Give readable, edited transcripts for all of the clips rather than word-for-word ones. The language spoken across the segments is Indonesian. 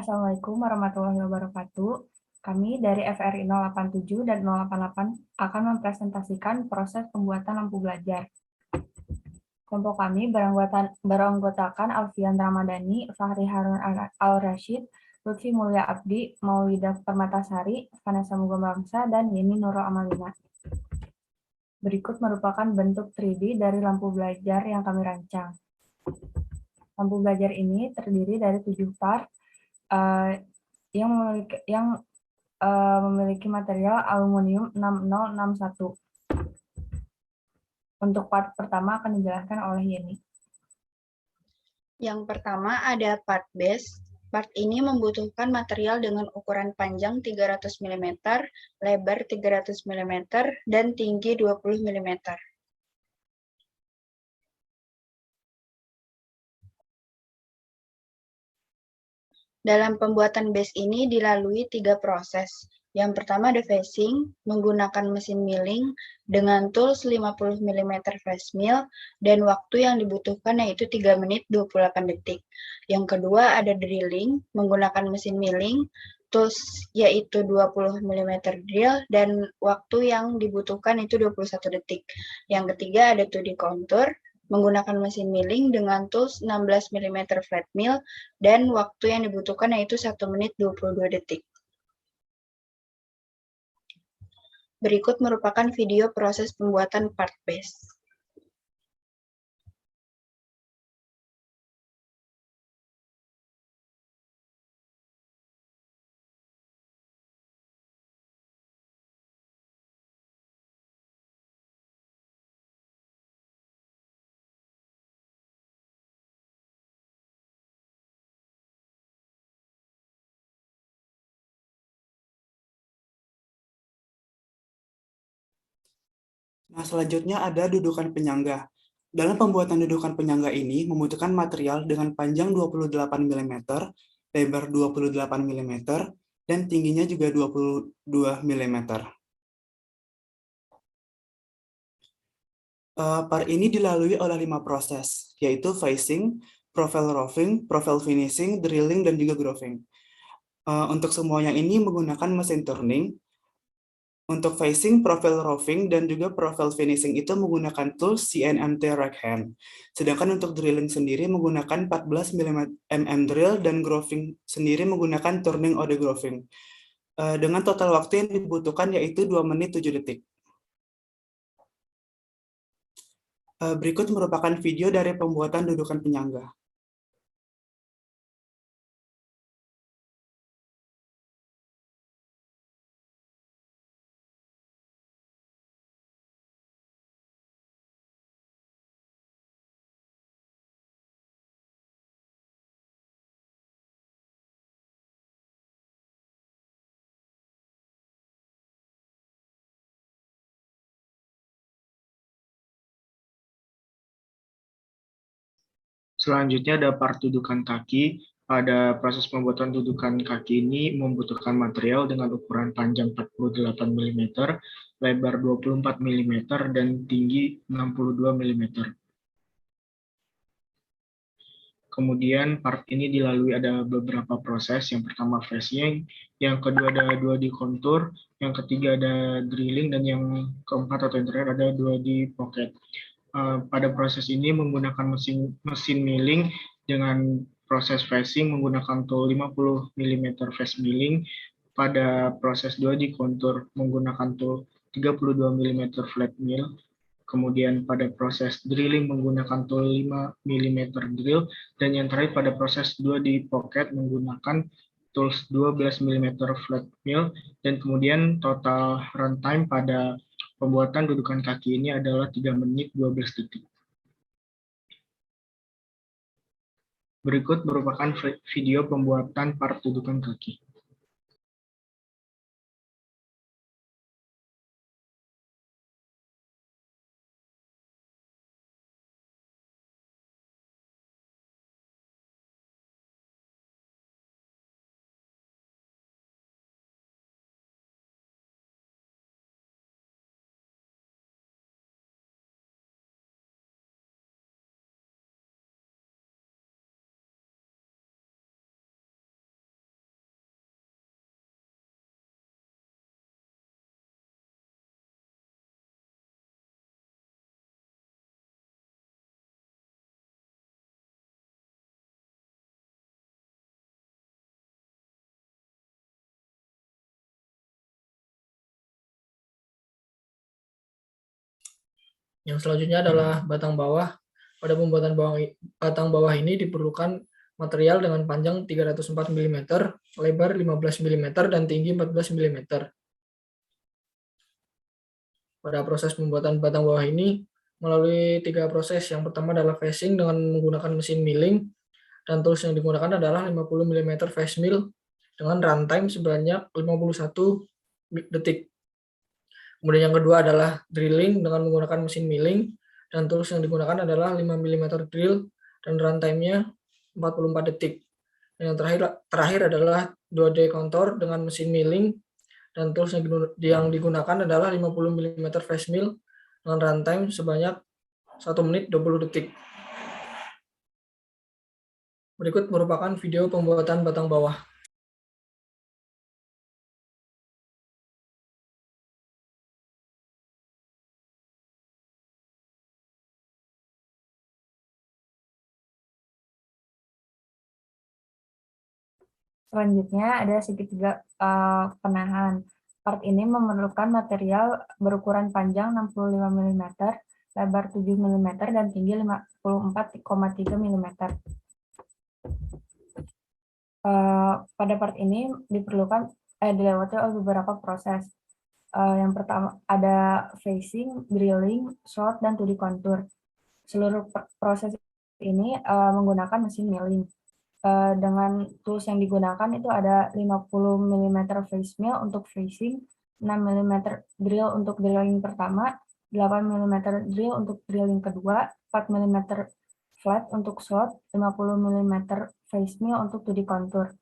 Assalamualaikum warahmatullahi wabarakatuh. Kami dari FRI 087 dan 088 akan mempresentasikan proses pembuatan lampu belajar. Kelompok kami beranggotakan Alfian Ramadhani, Fahri Harun Al-Rashid, Lutfi Mulia Abdi, Maulidah Permatasari, Vanessa Mugombangsa, dan Yeni Nurul Amalina. Berikut merupakan bentuk 3D dari lampu belajar yang kami rancang. Lampu belajar ini terdiri dari 7 part yang memiliki material aluminium 6061. Untuk part pertama akan dijelaskan oleh Yeni. Yang pertama ada part base. Part ini membutuhkan material dengan ukuran panjang 300 mm, lebar 300 mm, dan tinggi 20 mm. Dalam pembuatan base ini dilalui 3 proses. Yang pertama ada facing, menggunakan mesin milling dengan tools 50 mm flash mill dan waktu yang dibutuhkan yaitu 3 menit 28 detik. Yang kedua ada drilling, menggunakan mesin milling, tools yaitu 20 mm drill dan waktu yang dibutuhkan itu 21 detik. Yang ketiga ada 2D contour, menggunakan mesin milling dengan tools 16 mm flat mill dan waktu yang dibutuhkan yaitu 1 menit 22 detik. Berikut merupakan video proses pembuatan part base. Nah, selanjutnya ada dudukan penyangga. Dalam pembuatan dudukan penyangga ini membutuhkan material dengan panjang 28 mm, lebar 28 mm, dan tingginya juga 22 mm. Part ini dilalui oleh 5 proses, yaitu facing, profile roughing, profile finishing, drilling, dan juga grooving. Untuk semuanya ini menggunakan mesin turning. Untuk facing, profile roughing, dan juga profile finishing itu menggunakan tools CNMT right hand. Sedangkan untuk drilling sendiri menggunakan 14 mm drill dan grooving sendiri menggunakan turning ode grooving. Dengan total waktu yang dibutuhkan yaitu 2 menit 7 detik. Berikut merupakan video dari pembuatan dudukan penyangga. Selanjutnya ada part dudukan kaki. Pada proses pembuatan dudukan kaki ini membutuhkan material dengan ukuran panjang 48 mm, lebar 24 mm, dan tinggi 62 mm. Kemudian part ini dilalui ada beberapa proses. Yang pertama facing, yang kedua ada 2D contour, yang ketiga ada drilling, dan yang keempat atau yang terakhir ada 2D pocket. Pada proses ini menggunakan mesin milling dengan proses facing menggunakan tool 50 mm face milling. Pada proses 2D contour menggunakan tool 32 mm flat mill. Kemudian pada proses drilling menggunakan tool 5 mm drill, dan yang terakhir pada proses 2D pocket menggunakan tools 12 mm flat mill, dan kemudian total runtime pada pembuatan dudukan kaki ini adalah 3 menit 12 detik. Berikut merupakan video pembuatan part dudukan kaki. Yang selanjutnya adalah batang bawah. Pada pembuatan batang bawah ini diperlukan material dengan panjang 304 mm, lebar 15 mm, dan tinggi 14 mm. Pada proses pembuatan batang bawah ini melalui 3 proses. Yang pertama adalah facing dengan menggunakan mesin milling, dan tools yang digunakan adalah 50 mm face mill dengan runtime sebanyak 51 detik. Kemudian yang kedua adalah drilling dengan menggunakan mesin milling, dan tools yang digunakan adalah 5 mm drill dan runtime-nya 44 detik. Dan yang terakhir adalah 2D contour dengan mesin milling, dan tools yang digunakan adalah 50 mm face mill dengan runtime sebanyak 1 menit 20 detik. Berikut merupakan video pembuatan batang bawah. Selanjutnya ada segitiga penahan. Part ini memerlukan material berukuran panjang 65 mm, lebar 7 mm, dan tinggi 54,3 mm. Pada part ini dilewati oleh beberapa proses. Yang pertama ada facing, drilling, short, dan 2D contour. Seluruh proses ini menggunakan mesin milling. Dengan tools yang digunakan itu ada 50 mm face mill untuk facing, 6 mm drill untuk drilling pertama, 8 mm drill untuk drilling kedua, 4 mm flat untuk short, 50 mm face mill untuk 2D contour.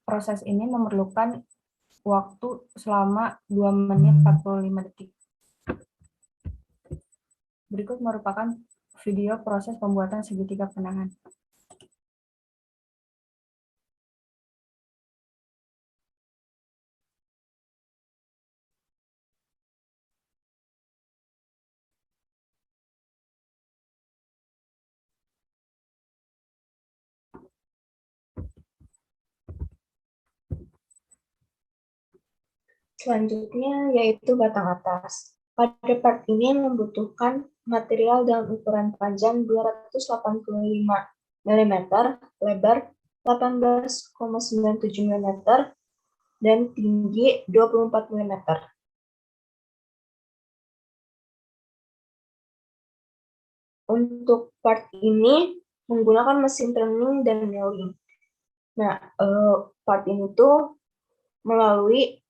Proses ini memerlukan waktu selama 2 menit 45 detik. Berikut merupakan video proses pembuatan segitiga penahan. Selanjutnya yaitu batang atas. Pada part ini membutuhkan material dengan ukuran panjang 285 mm, lebar 18,97 mm, dan tinggi 24 mm. Untuk part ini menggunakan mesin turning dan milling. Nah, part ini tuh melalui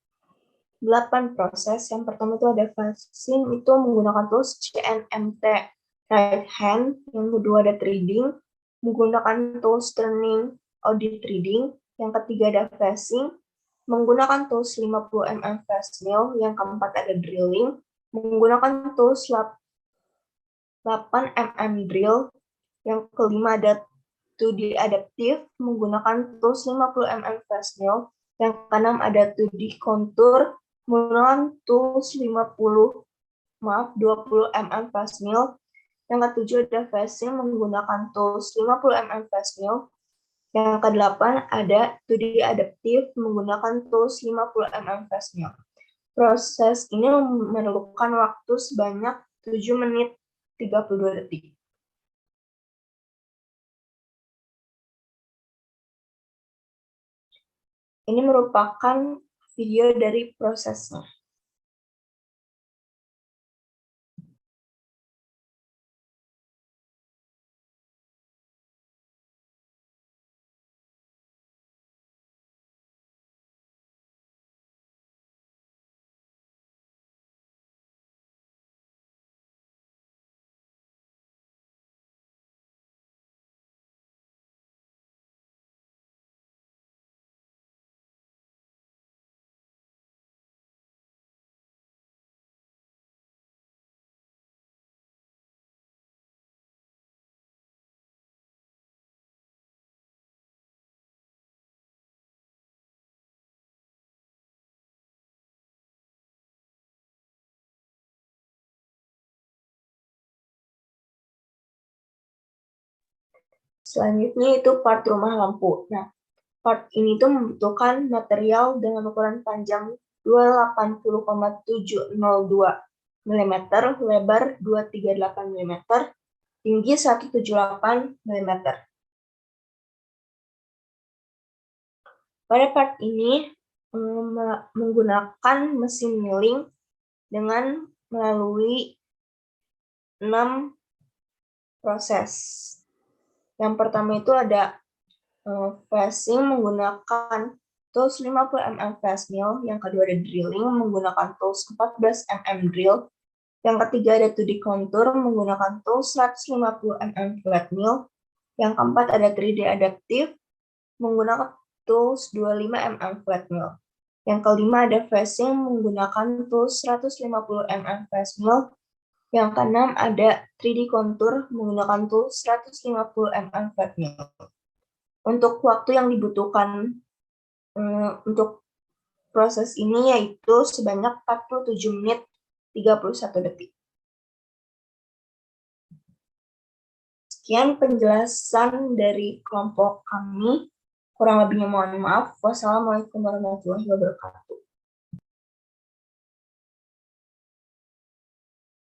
8 proses. Yang pertama itu ada facing, itu menggunakan tools CNMT right hand. Yang kedua ada threading, menggunakan tools turning audit threading. Yang ketiga ada facing, menggunakan tools 50 mm face mill. Yang keempat ada drilling, menggunakan tools 8 mm drill. Yang kelima ada 2D adaptive, menggunakan tools 50 mm face mill. Yang keenam ada 2D contour, menggunakan tools 20 mm face mill. Yang ketujuh ada facing, menggunakan tools 50 mm face mill. Yang kedelapan ada 2D adaptive, menggunakan tools 50 mm face mill. Proses ini memerlukan waktu sebanyak 7 menit 32 detik. Ini merupakan video dari prosesnya. Selanjutnya itu part rumah lampu. Nah, part ini tuh membutuhkan material dengan ukuran panjang 280,702 mm, lebar 238 mm, tinggi 178 mm. Pada part ini menggunakan mesin milling dengan melalui 6 proses. Yang pertama itu ada flashing menggunakan tools 50 mm flash mill, yang kedua ada drilling menggunakan tools 14 mm drill, yang ketiga ada 2D contour menggunakan tools 150 mm flat mill, yang keempat ada 3D adaptive menggunakan tools 25 mm flat mill. Yang kelima ada flashing menggunakan tools 150 mm flash mill. Yang keenam ada 3D contour menggunakan tools 150 mm flat mill. Untuk waktu yang dibutuhkan untuk proses ini yaitu sebanyak 47 menit 31 detik. Sekian penjelasan dari kelompok kami. Kurang lebihnya mohon maaf. Wassalamualaikum warahmatullahi wabarakatuh.